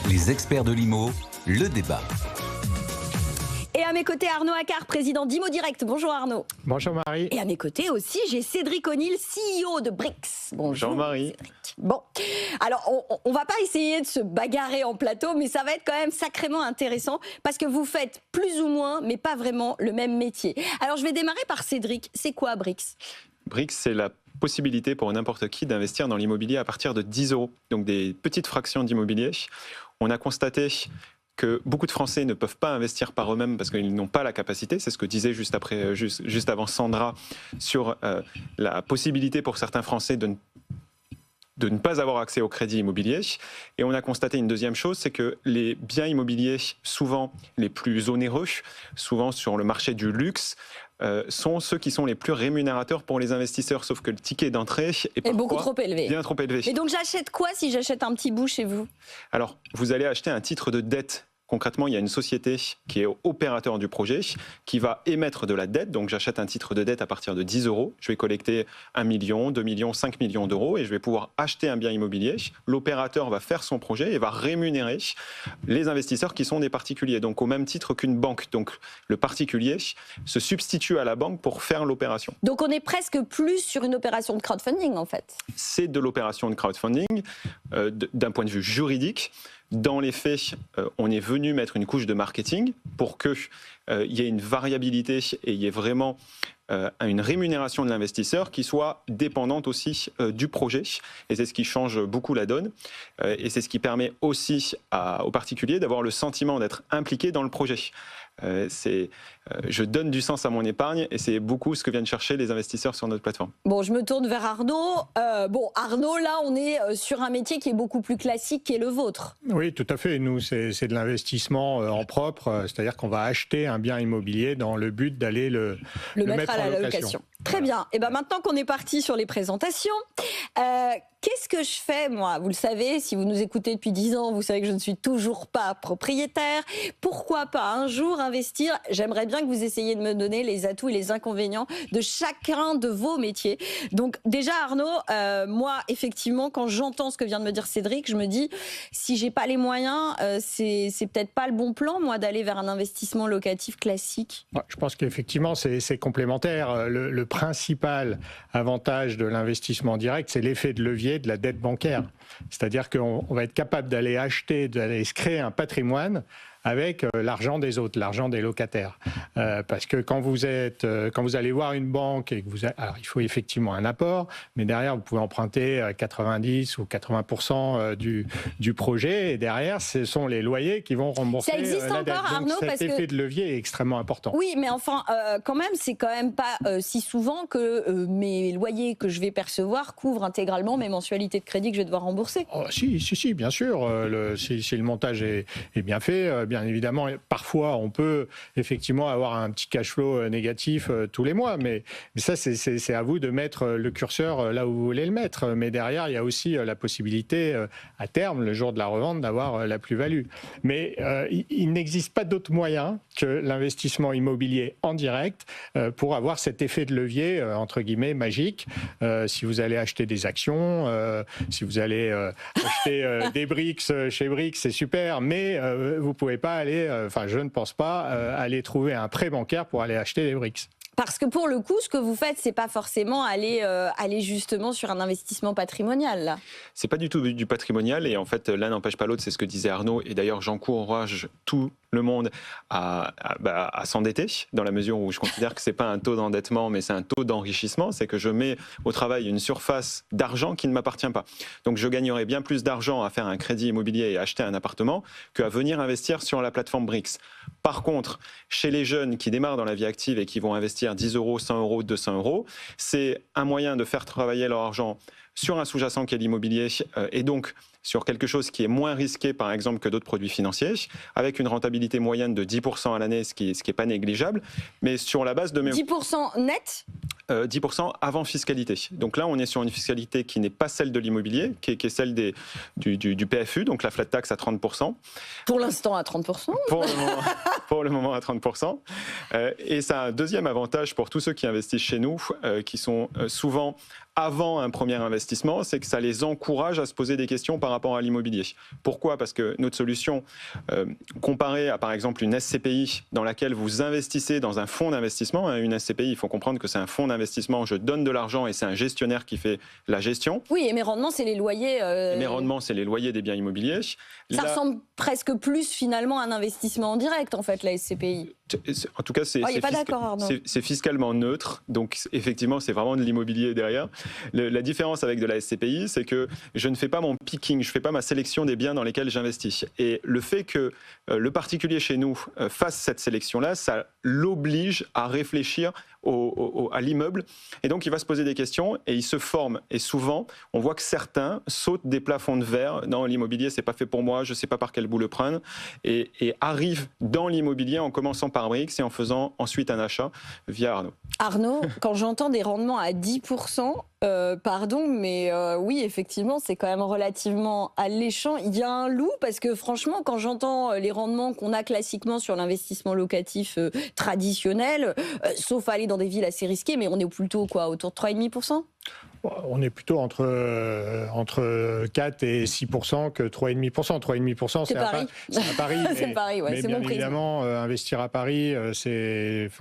Les experts de l'IMO, le débat. Et à mes côtés, Arnaud Accart, président d'IMO Direct. Bonjour Arnaud. Bonjour Marie. Et à mes côtés aussi, j'ai Cédric O'Neill, CEO de BRICS. Bonjour Marie. Cédric. Bon, alors on va pas essayer de se bagarrer en plateau, mais ça va être quand même sacrément intéressant parce que vous faites plus ou moins, mais pas vraiment, le même métier. Alors je vais démarrer par Cédric. C'est quoi BRICS ? BRICS, c'est la possibilité pour n'importe qui d'investir dans l'immobilier à partir de 10 €, donc des petites fractions d'immobilier. On a constaté que beaucoup de Français ne peuvent pas investir par eux-mêmes parce qu'ils n'ont pas la capacité. C'est ce que disait juste avant Sandra sur la possibilité pour certains Français de ne pas avoir accès au crédit immobilier. Et on a constaté une deuxième chose, c'est que les biens immobiliers, souvent les plus onéreux, souvent sur le marché du luxe, sont ceux qui sont les plus rémunérateurs pour les investisseurs, sauf que le ticket d'entrée est beaucoup trop élevé. Bien trop élevé. Et donc j'achète quoi si j'achète un petit bout chez vous ? Alors, vous allez acheter un titre de dette. Concrètement, il y a une société qui est opérateur du projet, qui va émettre de la dette. Donc, j'achète un titre de dette à partir de 10 €. Je vais collecter 1 million, 2 millions, 5 millions d'euros et je vais pouvoir acheter un bien immobilier. L'opérateur va faire son projet et va rémunérer les investisseurs qui sont des particuliers. Donc, au même titre qu'une banque. Donc, le particulier se substitue à la banque pour faire l'opération. Donc, on est presque plus sur une opération de crowdfunding, en fait. C'est de l'opération de crowdfunding d'un point de vue juridique. Dans les faits, on est venu mettre une couche de marketing pour qu'il y ait une variabilité et il y ait vraiment une rémunération de l'investisseur qui soit dépendante aussi du projet. Et c'est ce qui change beaucoup la donne. Et c'est ce qui permet aussi aux particuliers d'avoir le sentiment d'être impliqués dans le projet. Je donne du sens à mon épargne et c'est beaucoup ce que viennent chercher les investisseurs sur notre plateforme. Bon, je me tourne vers Arnaud. Arnaud, là, on est sur un métier qui est beaucoup plus classique qui est le vôtre. Oui, tout à fait. Nous, c'est de l'investissement en propre, c'est-à-dire qu'on va acheter un bien immobilier dans le but d'aller le mettre à la location. Très bien. Et maintenant qu'on est parti sur les présentations, qu'est-ce que je fais, moi ? Vous le savez, si vous nous écoutez depuis 10 ans, vous savez que je ne suis toujours pas propriétaire. Pourquoi pas un jour investir ? J'aimerais bien que vous essayiez de me donner les atouts et les inconvénients de chacun de vos métiers. Donc déjà, Arnaud, moi, effectivement, quand j'entends ce que vient de me dire Cédric, je me dis, si j'ai pas les moyens, c'est peut-être pas le bon plan, moi, d'aller vers un investissement locatif classique. Je pense qu'effectivement, c'est complémentaire. Le principal avantage de l'investissement direct, c'est l'effet de levier de la dette bancaire. C'est-à-dire qu'on va être capable d'aller se créer un patrimoine avec l'argent des autres, l'argent des locataires. Parce que quand vous allez voir une banque et que alors il faut effectivement un apport, mais derrière vous pouvez emprunter 90 ou 80% du projet et derrière ce sont les loyers qui vont rembourser. Ça existe la dette. encore, Donc, Arnaud, cet effet de levier est extrêmement important. Oui, mais enfin, quand même, c'est quand même pas si souvent que mes loyers que je vais percevoir couvrent intégralement mes mensualités de crédit que je vais devoir rembourser. Oh, si, bien sûr. Si le montage est bien fait, bien évidemment, parfois on peut effectivement avoir un petit cash flow négatif tous les mois, mais ça c'est à vous de mettre le curseur là où vous voulez le mettre. Mais derrière, il y a aussi la possibilité à terme, le jour de la revente, d'avoir la plus-value. Mais il n'existe pas d'autre moyen que l'investissement immobilier en direct pour avoir cet effet de levier entre guillemets magique. Si vous allez acheter des actions, si vous allez acheter des BRICS chez BRICS, c'est super, mais vous pouvez pas aller, je ne pense pas aller trouver un prêt bancaire pour aller acheter des BRICS. Parce que pour le coup, ce que vous faites, c'est pas forcément aller justement sur un investissement patrimonial, là. C'est pas du tout du patrimonial et en fait, l'un n'empêche pas l'autre, c'est ce que disait Arnaud. Et d'ailleurs, j'encourage tout le monde à s'endetter dans la mesure où je considère que c'est pas un taux d'endettement, mais c'est un taux d'enrichissement. C'est que je mets au travail une surface d'argent qui ne m'appartient pas. Donc, je gagnerais bien plus d'argent à faire un crédit immobilier et acheter un appartement qu'à venir investir sur la plateforme BRICS. Par contre, chez les jeunes qui démarrent dans la vie active et qui vont investir 10 €, 100 €, 200 €, c'est un moyen de faire travailler leur argent sur un sous-jacent qui est l'immobilier et donc sur quelque chose qui est moins risqué par exemple que d'autres produits financiers, avec une rentabilité moyenne de 10% à l'année, ce qui est pas négligeable, mais sur la base de... 10% net 10% avant fiscalité. Donc là, on est sur une fiscalité qui n'est pas celle de l'immobilier, qui est celle du PFU, donc la flat tax à 30%. Pour l'instant à 30%. Pour le moment à 30%. Et ça a un deuxième avantage pour tous ceux qui investissent chez nous, qui sont souvent avant un premier investissement, c'est que ça les encourage à se poser des questions par rapport à l'immobilier. Pourquoi ? Parce que notre solution, comparée à par exemple une SCPI dans laquelle vous investissez dans un fonds d'investissement, une SCPI, il faut comprendre que c'est un fonds d'investissement, je donne de l'argent et c'est un gestionnaire qui fait la gestion. Oui, et mes rendements, c'est les loyers. Mes rendements, c'est les loyers des biens immobiliers. Ça ressemble presque plus finalement à un investissement en direct, en fait, la SCPI. En tout cas, c'est fiscalement neutre, donc effectivement, c'est vraiment de l'immobilier derrière. La différence avec de la SCPI, c'est que je ne fais pas mon picking, je ne fais pas ma sélection des biens dans lesquels j'investis. Et le fait que le particulier chez nous fasse cette sélection-là, ça l'oblige à réfléchir à l'immeuble. Et donc, il va se poser des questions et il se forme. Et souvent, on voit que certains sautent des plafonds de verre. Non, l'immobilier, c'est pas fait pour moi, je ne sais pas par quel bout le prendre. Et arrivent dans l'immobilier en commençant par Brix et en faisant ensuite un achat via Arnaud. Arnaud, quand j'entends des rendements à 10%, pardon, mais oui, effectivement, c'est quand même relativement alléchant. Il y a un loup, parce que franchement, quand j'entends les rendements qu'on a classiquement sur l'investissement locatif traditionnel, sauf aller dans des villes assez risquées, mais on est plutôt quoi, autour de 3,5%? On est plutôt entre 4 et 6% que 3,5%. 3,5%, c'est à Paris. C'est Paris, ouais, mais c'est bien mon prix. Évidemment, investir à Paris, c'est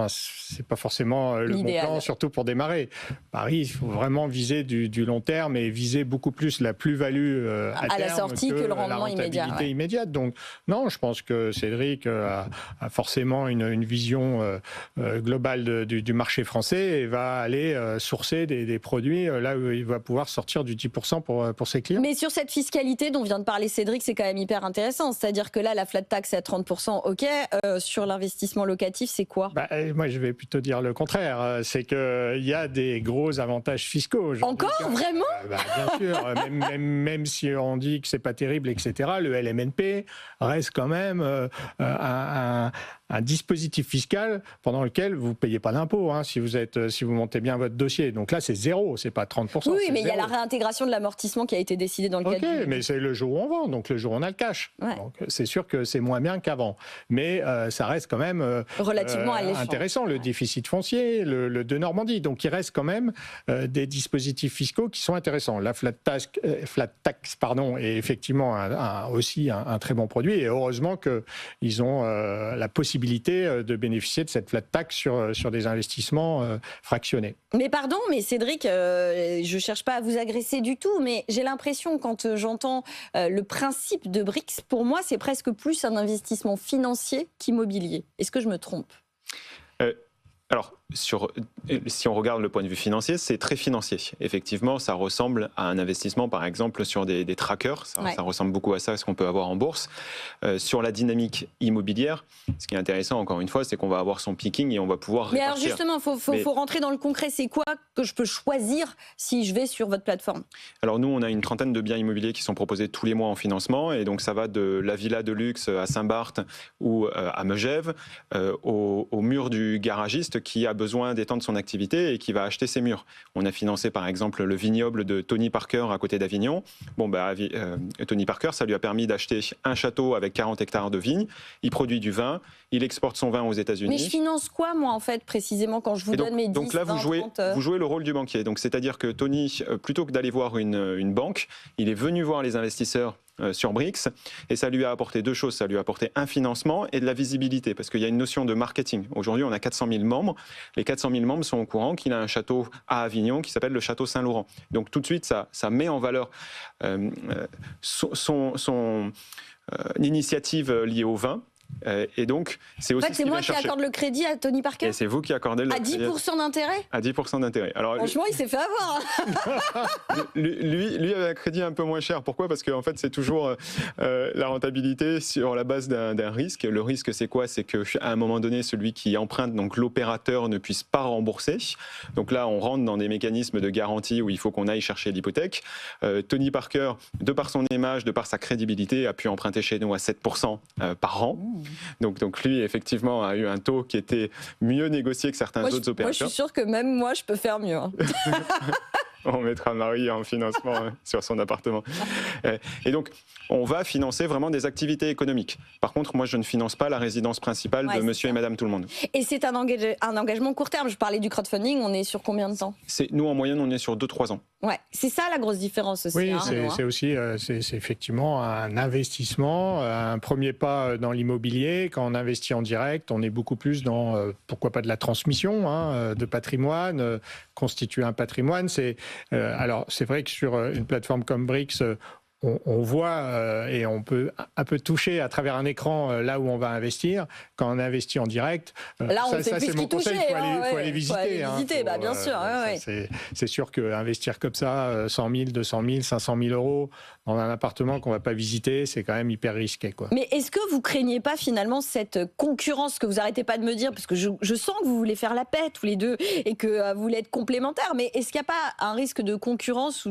pas forcément le bon plan, surtout pour démarrer. Paris, il faut vraiment viser du long terme et viser beaucoup plus la plus-value à terme la sortie que le rendement immédiate. Donc, non, je pense que Cédric a forcément une vision globale du marché français et va aller sourcer des produits là où il va pouvoir sortir du 10% pour ses clients. Mais sur cette fiscalité dont vient de parler Cédric, c'est quand même hyper intéressant. C'est-à-dire que là, la flat tax est à 30%, ok. Sur l'investissement locatif, c'est quoi ? Moi, je vais plutôt dire le contraire. C'est qu'il y a des gros avantages fiscaux. Encore ? Vraiment ? Bien sûr. Même si on dit que c'est pas terrible, etc., le LMNP reste quand même un dispositif fiscal pendant lequel vous ne payez pas d'impôt si vous montez bien votre dossier. Donc là, c'est zéro, c'est pas 30%. Oui, mais il y a la réintégration de l'amortissement qui a été décidée dans le cadre du... mais c'est le jour où on vend, donc le jour où on a le cash. Ouais. Donc c'est sûr que c'est moins bien qu'avant. Mais ça reste quand même relativement intéressant, le déficit foncier, le de Normandie. Donc il reste quand même des dispositifs fiscaux qui sont intéressants. La flat tax est effectivement aussi un très bon produit. Et heureusement qu'ils ont la possibilité de bénéficier de cette flat tax sur des investissements fractionnés. Mais pardon, mais Cédric, je cherche pas à vous agresser du tout, mais j'ai l'impression, quand j'entends le principe de Brix, pour moi, c'est presque plus un investissement financier qu'immobilier. Est-ce que je me trompe ? Alors, si on regarde le point de vue financier, c'est très financier. Effectivement, ça ressemble à un investissement, par exemple, sur des trackers. Ça ressemble beaucoup à ça, ce qu'on peut avoir en bourse. Sur la dynamique immobilière, ce qui est intéressant, encore une fois, c'est qu'on va avoir son picking et on va pouvoir répartir. Mais alors justement, faut rentrer dans le concret. C'est quoi que je peux choisir si je vais sur votre plateforme ? Alors nous, on a une trentaine de biens immobiliers qui sont proposés tous les mois en financement. Et donc, ça va de la villa de luxe à Saint-Barth ou à Megève, au mur du garagiste qui a besoin d'étendre son activité et qui va acheter ses murs. On a financé par exemple le vignoble de Tony Parker à côté d'Avignon. Tony Parker, ça lui a permis d'acheter un château avec 40 hectares de vignes. Il produit du vin, il exporte son vin aux États-Unis. Mais je finance quoi, moi, en fait, précisément, quand je vous donne mes 10, donc là, 20, vous jouez le rôle du banquier. Donc, c'est-à-dire que Tony, plutôt que d'aller voir une banque, il est venu voir les investisseurs sur Brix, et ça lui a apporté deux choses. Ça lui a apporté un financement et de la visibilité, parce qu'il y a une notion de marketing. Aujourd'hui, on a 400 000 membres. Les 400 000 membres sont au courant qu'il a un château à Avignon qui s'appelle le château Saint-Laurent. Donc tout de suite, ça met en valeur son initiative liée au vin. Et donc, c'est aussi c'est moi qui accorde le crédit à Tony Parker. Et c'est vous qui accordez le crédit. À 10% d'intérêt ? À 10% d'intérêt. Alors, franchement, il s'est fait avoir. Lui avait un crédit un peu moins cher. Pourquoi ? Parce qu'en fait, c'est toujours la rentabilité sur la base d'un risque. Le risque, c'est quoi ? C'est qu'à un moment donné, celui qui emprunte, donc l'opérateur, ne puisse pas rembourser. Donc là, on rentre dans des mécanismes de garantie où il faut qu'on aille chercher l'hypothèque. Tony Parker, de par son image, de par sa crédibilité, a pu emprunter chez nous à 7% par an. Donc lui, effectivement, a eu un taux qui était mieux négocié que certains autres opérateurs. Moi, je suis sûre que même moi, je peux faire mieux. On mettra Marie en financement sur son appartement. Et donc, on va financer vraiment des activités économiques. Par contre, moi, je ne finance pas la résidence principale de monsieur et madame tout le monde. Et c'est un engagement court terme. Je parlais du crowdfunding, on est sur combien de temps ? Nous, en moyenne, on est sur 2-3 ans. Ouais, c'est ça la grosse différence aussi. Oui, c'est aussi c'est effectivement un investissement, un premier pas dans l'immobilier. Quand on investit en direct, on est beaucoup plus dans, pourquoi pas de la transmission de patrimoine, constituer un patrimoine. Alors, c'est vrai que sur une plateforme comme Brix, on voit et on peut un peu toucher à travers un écran là où on va investir. Quand on investit en direct, là, c'est mon conseil, il faut aller visiter. Faut aller visiter, bien sûr. C'est sûr qu'investir comme ça, 100 000, 200 000, 500 000 euros dans un appartement qu'on ne va pas visiter, c'est quand même hyper risqué, quoi. Mais est-ce que vous craignez pas finalement cette concurrence que vous arrêtez pas de me dire, parce que je sens que vous voulez faire la paix tous les deux et que vous voulez être complémentaires, mais est-ce qu'il n'y a pas un risque de concurrence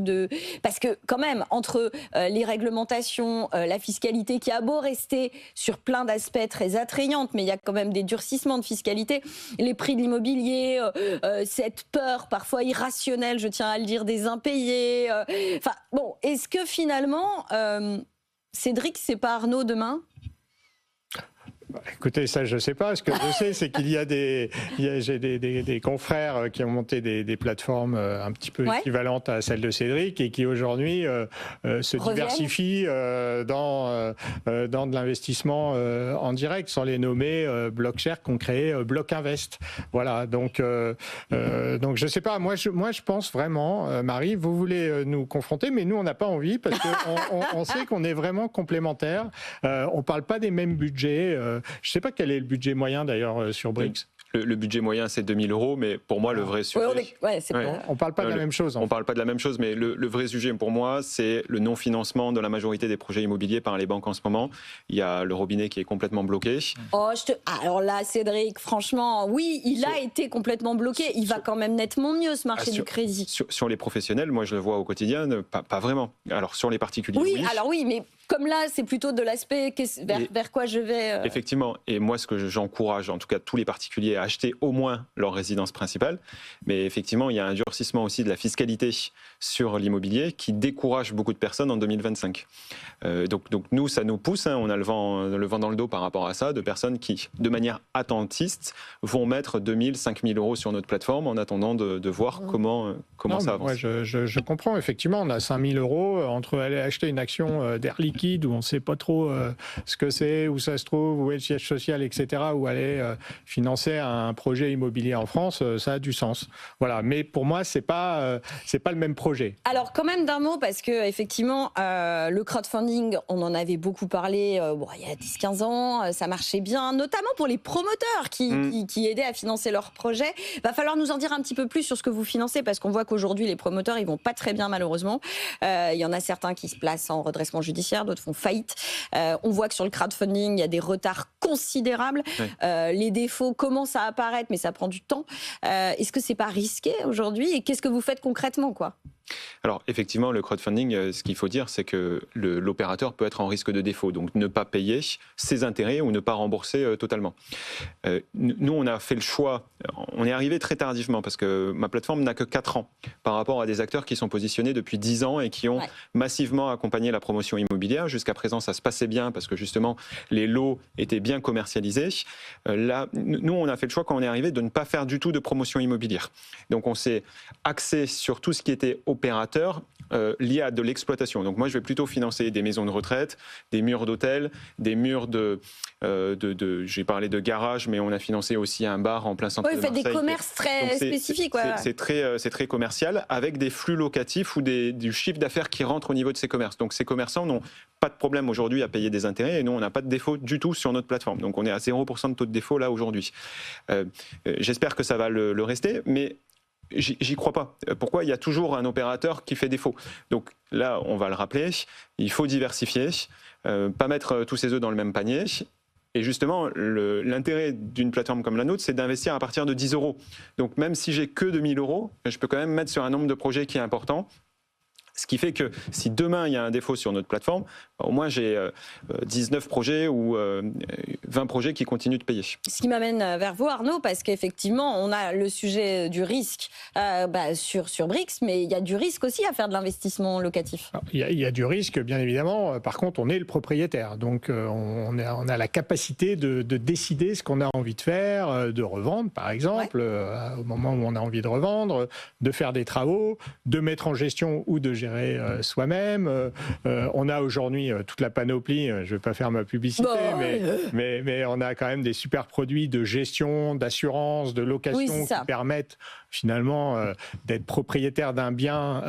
parce que quand même, entre les réglementations, la fiscalité qui a beau rester sur plein d'aspects très attrayantes, mais il y a quand même des durcissements de fiscalité, les prix de l'immobilier, cette peur parfois irrationnelle, je tiens à le dire, des impayés. Enfin bon, est-ce que finalement, Cédric, c'est pas Arnaud demain ? Écoutez, ça, je ne sais pas. Ce que je sais, c'est qu'il y a j'ai des confrères qui ont monté des plateformes un petit peu équivalentes à celles de Cédric et qui aujourd'hui se diversifient dans de l'investissement en direct, sans les nommer BlockShare, qu'on crée Block Invest. Voilà. Donc je ne sais pas. Moi, je pense vraiment, Marie, vous voulez nous confronter, mais nous, on n'a pas envie parce qu'on sait qu'on est vraiment complémentaires. On ne parle pas des mêmes budgets. Je ne sais pas quel est le budget moyen d'ailleurs sur Brix. Le budget moyen, c'est 2 000 euros, mais pour moi, le vrai sujet... On ne parle pas de la même chose. On ne parle pas de la même chose, mais le vrai sujet pour moi, c'est le non-financement de la majorité des projets immobiliers par les banques en ce moment. Il y a le robinet qui est complètement bloqué. Alors là, Cédric, franchement, oui, il a été complètement bloqué. Il va quand même nettement mieux, ce marché du crédit. Sur les professionnels, moi, je le vois au quotidien, pas vraiment. Alors, sur les particuliers, oui. Alors oui, mais comme là, c'est plutôt de l'aspect vers quoi je vais... Effectivement. Et moi, ce que j'encourage, en tout cas tous les particuliers, à acheter au moins leur résidence principale. Mais effectivement, il y a un durcissement aussi de la fiscalité sur l'immobilier qui décourage beaucoup de personnes en 2025. Donc nous, ça nous pousse, on a le vent dans le dos par rapport à ça, de personnes qui, de manière attentiste, vont mettre 2 000, 5 000 euros sur notre plateforme en attendant de voir comment ça avance. Moi, je comprends, effectivement, on a 5 000 euros entre aller acheter une action d'Air Liquide où on ne sait pas trop ce que c'est, où ça se trouve, où est le siège social, etc., ou aller financer un projet immobilier en France, ça a du sens. Voilà. Mais pour moi, c'est pas le même projet. Alors, quand même d'un mot, parce que effectivement, le crowdfunding, on en avait beaucoup parlé il y a 10-15 ans, ça marchait bien, notamment pour les promoteurs qui aidaient à financer leurs projets. Va falloir nous en dire un petit peu plus sur ce que vous financez, parce qu'on voit qu'aujourd'hui, les promoteurs, ils vont pas très bien, malheureusement. Il y en a certains qui se placent en redressement judiciaire, d'autres font faillite. On voit que sur le crowdfunding, il y a des retards considérables. Les défauts commencent à apparaître, mais ça prend du temps. Est-ce que c'est pas risqué aujourd'hui ? Et qu'est-ce que vous faites concrètement, quoi ? Alors effectivement, le crowdfunding, ce qu'il faut dire, c'est que l'opérateur peut être en risque de défaut, donc ne pas payer ses intérêts ou ne pas rembourser totalement. Nous, on a fait le choix, on est arrivé très tardivement parce que ma plateforme n'a que 4 ans par rapport à des acteurs qui sont positionnés depuis 10 ans et qui ont massivement accompagné la promotion immobilière. Jusqu'à présent, ça se passait bien parce que justement, les lots étaient bien commercialisés. Là, nous, on a fait le choix quand on est arrivé de ne pas faire du tout de promotion immobilière. Donc on s'est axé sur tout ce qui était opérateurs liés à de l'exploitation. Donc moi, je vais plutôt financer des maisons de retraite, des murs d'hôtel, des murs j'ai parlé de garage, mais on a financé aussi un bar en plein centre de Marseille. Vous faites des commerces très spécifiques. C'est très commercial, avec des flux locatifs ou du chiffre d'affaires qui rentre au niveau de ces commerces. Donc ces commerçants n'ont pas de problème aujourd'hui à payer des intérêts et nous, on n'a pas de défaut du tout sur notre plateforme. Donc on est à 0% de taux de défaut là aujourd'hui. J'espère que ça va le rester, mais j'y crois pas. Pourquoi ? Il y a toujours un opérateur qui fait défaut. Donc là, on va le rappeler, il faut diversifier, pas mettre tous ses œufs dans le même panier. Et justement, l'intérêt d'une plateforme comme la nôtre, c'est d'investir à partir de 10 euros. Donc même si j'ai que 2 000 euros, je peux quand même mettre sur un nombre de projets qui est important. Ce qui fait que si demain il y a un défaut sur notre plateforme, au moins j'ai 19 projets ou 20 projets qui continuent de payer. Ce qui m'amène vers vous, Arnaud, parce qu'effectivement, on a le sujet du risque sur Brix, mais il y a du risque aussi à faire de l'investissement locatif. Il y a du risque, bien évidemment. Par contre, on est le propriétaire. Donc, on a la capacité de décider ce qu'on a envie de faire, de revendre, par exemple, au moment où on a envie de revendre, de faire des travaux, de mettre en gestion ou de gérer soi-même. On a aujourd'hui toute la panoplie, je ne vais pas faire ma publicité, mais on a quand même des super produits de gestion, d'assurance, de location qui permettent finalement d'être propriétaire d'un bien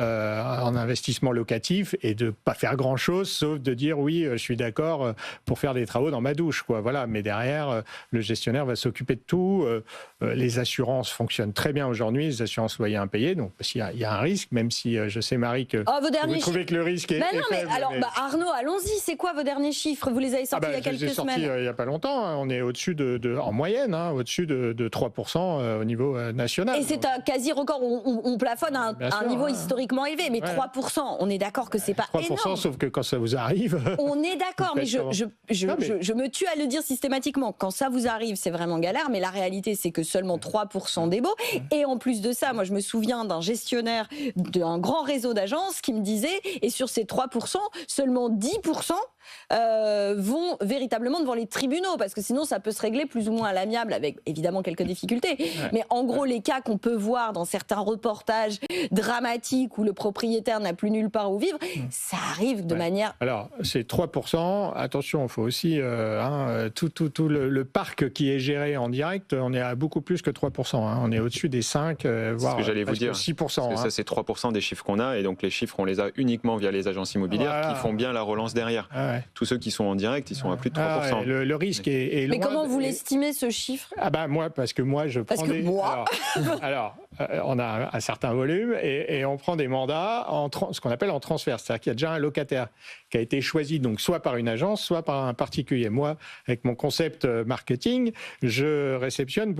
en investissement locatif et de ne pas faire grand-chose, sauf de dire oui, je suis d'accord pour faire des travaux dans ma douche, quoi. Voilà. Mais derrière, le gestionnaire va s'occuper de tout. Les assurances fonctionnent très bien aujourd'hui, les assurances loyers impayés, donc parce qu'il y a un risque, même si je sais, Marie, que vous trouvez que le risque est faible. Alors, Arnaud, allons-y, c'est quoi vos derniers chiffres? Vous les avez sortis il y a quelques semaines. Il n'y a pas longtemps, hein. On est au-dessus en moyenne, hein, au-dessus de 3% au niveau national. Et c'est un quasi record, on plafonne à un niveau historiquement élevé, mais 3%, on est d'accord que c'est pas 3%, énorme. Sauf que quand ça vous arrive... On est d'accord, mais je me tue à le dire systématiquement. Quand ça vous arrive, c'est vraiment galère, mais la réalité, c'est que seulement 3% des baux. Et en plus de ça, moi, je me souviens d'un gestionnaire d'un grand réseau d'agences qui me disait, et sur ces 3%, seulement 10% vont véritablement devant les tribunaux, parce que sinon ça peut se régler plus ou moins à l'amiable avec évidemment quelques difficultés. Mais en gros, les cas qu'on peut voir dans certains reportages dramatiques où le propriétaire n'a plus nulle part où vivre, ça arrive de manière... Alors, c'est 3%. Attention, il faut aussi... tout le parc qui est géré en direct, on est à beaucoup plus que 3%. Hein. On est au-dessus des 5, voire ce que j'allais vous dire. 6%. Parce que ça, c'est 3% des chiffres qu'on a, et donc les chiffres, on les a uniquement via les agences immobilières qui font bien la relance derrière. Tous ceux qui sont en direct, ils sont à plus de 3%. Le risque est loin. Mais comment vous l'estimez, ce chiffre? Parce que moi, je prends Alors, on a un certain volume et on prend des mandats ce qu'on appelle en transfert. C'est-à-dire qu'il y a déjà un locataire qui a été choisi donc soit par une agence, soit par un particulier. Moi, avec mon concept marketing, je réceptionne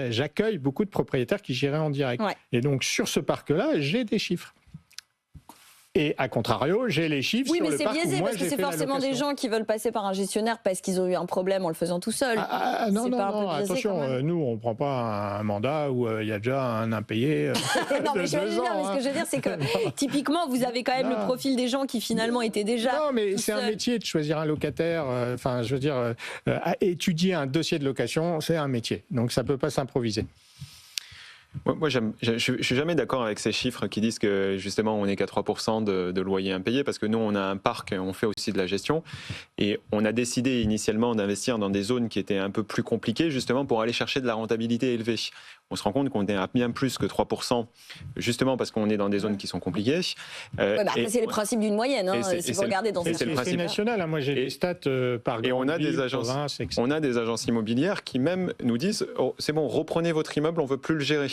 j'accueille beaucoup de propriétaires qui géraient en direct. Et donc, sur ce parc-là, j'ai des chiffres. Et à contrario, j'ai les chiffres sur le parc où moi j'ai fait la location. Oui, mais c'est biaisé parce que c'est forcément des gens qui veulent passer par un gestionnaire parce qu'ils ont eu un problème en le faisant tout seul. Non, attention, nous on ne prend pas un mandat où il y a déjà un impayé. Non, mais je veux dire, mais ce que je veux dire, c'est que typiquement, vous avez quand même le profil des gens qui finalement étaient déjà. Non, mais c'est un métier de choisir un locataire. Étudier un dossier de location, c'est un métier. Donc ça ne peut pas s'improviser. Moi, je ne suis jamais d'accord avec ces chiffres qui disent que justement on n'est qu'à 3% de loyers impayés, parce que nous on a un parc, on fait aussi de la gestion et on a décidé initialement d'investir dans des zones qui étaient un peu plus compliquées justement pour aller chercher de la rentabilité élevée. On se rend compte qu'on est à bien plus que 3%, justement parce qu'on est dans des zones qui sont compliquées. C'est le principe d'une moyenne, si vous regardez dans ces chiffres. C'est national, hein. Moi j'ai des stats par et on a des agences immobilières qui même nous disent c'est bon, reprenez votre immeuble, on ne veut plus le gérer.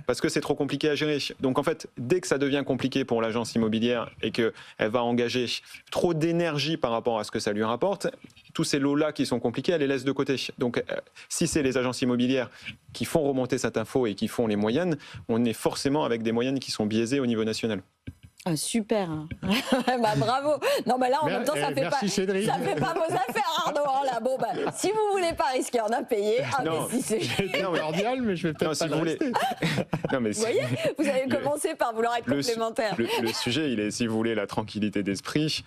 Parce que c'est trop compliqué à gérer. Donc en fait, dès que ça devient compliqué pour l'agence immobilière et qu'elle va engager trop d'énergie par rapport à ce que ça lui rapporte, tous ces lots-là qui sont compliqués, elle les laisse de côté. Donc si c'est les agences immobilières qui font remonter cette info et qui font les moyennes, on est forcément avec des moyennes qui sont biaisées au niveau national. Super. Bravo. Non, là, en même temps, ça fait pas vos affaires, Arnaud. Si vous voulez pas risquer en impayé, c'est cordial, mais je vais peut-être pas le rester. Vous voyez, vous avez commencé par vouloir être complémentaire. Le sujet, il est, si vous voulez, la tranquillité d'esprit,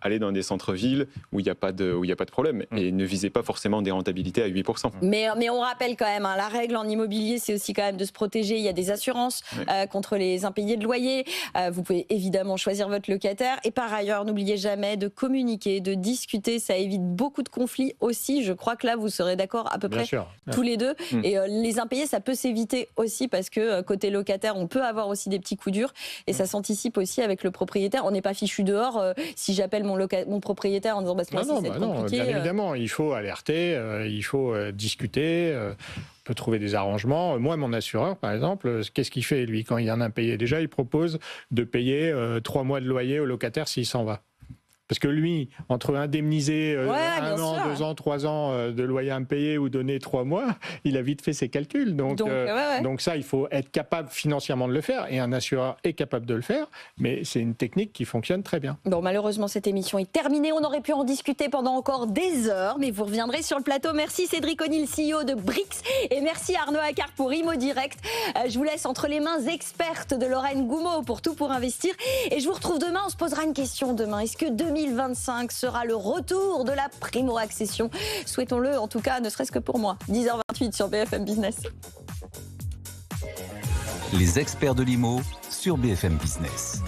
aller dans des centres-villes où il n'y a pas de problème, et ne visez pas forcément des rentabilités à 8%. Mais on rappelle quand même, la règle en immobilier, c'est aussi quand même de se protéger. Il y a des assurances contre les impayés de loyer. Vous pouvez évidemment choisir votre locataire. Et par ailleurs, n'oubliez jamais de communiquer, de discuter. Ça évite beaucoup de conflits aussi. Je crois que là, vous serez d'accord à peu près tous les deux. Et les impayés, ça peut s'éviter aussi parce que côté locataire, on peut avoir aussi des petits coups durs. Et ça s'anticipe aussi avec le propriétaire. On n'est pas fichu dehors si j'appelle mon propriétaire en disant c'est compliqué. Bien évidemment, il faut alerter, il faut discuter. Peut trouver des arrangements. Moi, mon assureur, par exemple, qu'est-ce qu'il fait, lui, quand il y a un impayé? Déjà, il propose de payer 3 mois de loyer au locataire s'il s'en va. Parce que lui, entre indemniser un an, 2 ans, 3 ans de loyer impayé ou donner 3 mois, il a vite fait ses calculs. Donc ça, il faut être capable financièrement de le faire. Et un assureur est capable de le faire. Mais c'est une technique qui fonctionne très bien. Bon, malheureusement, cette émission est terminée. On aurait pu en discuter pendant encore des heures. Mais vous reviendrez sur le plateau. Merci Cédric O'Neill, CEO de Brix. Et merci Arnaud Accart pour Imo Direct. Je vous laisse entre les mains expertes de Lorraine Goumeau pour Tout pour investir. Et je vous retrouve demain. On se posera une question demain. Est-ce que 2025 sera le retour de la primo-accession? Souhaitons-le, en tout cas, ne serait-ce que pour moi. 10h28 sur BFM Business. Les experts de l'IMO sur BFM Business.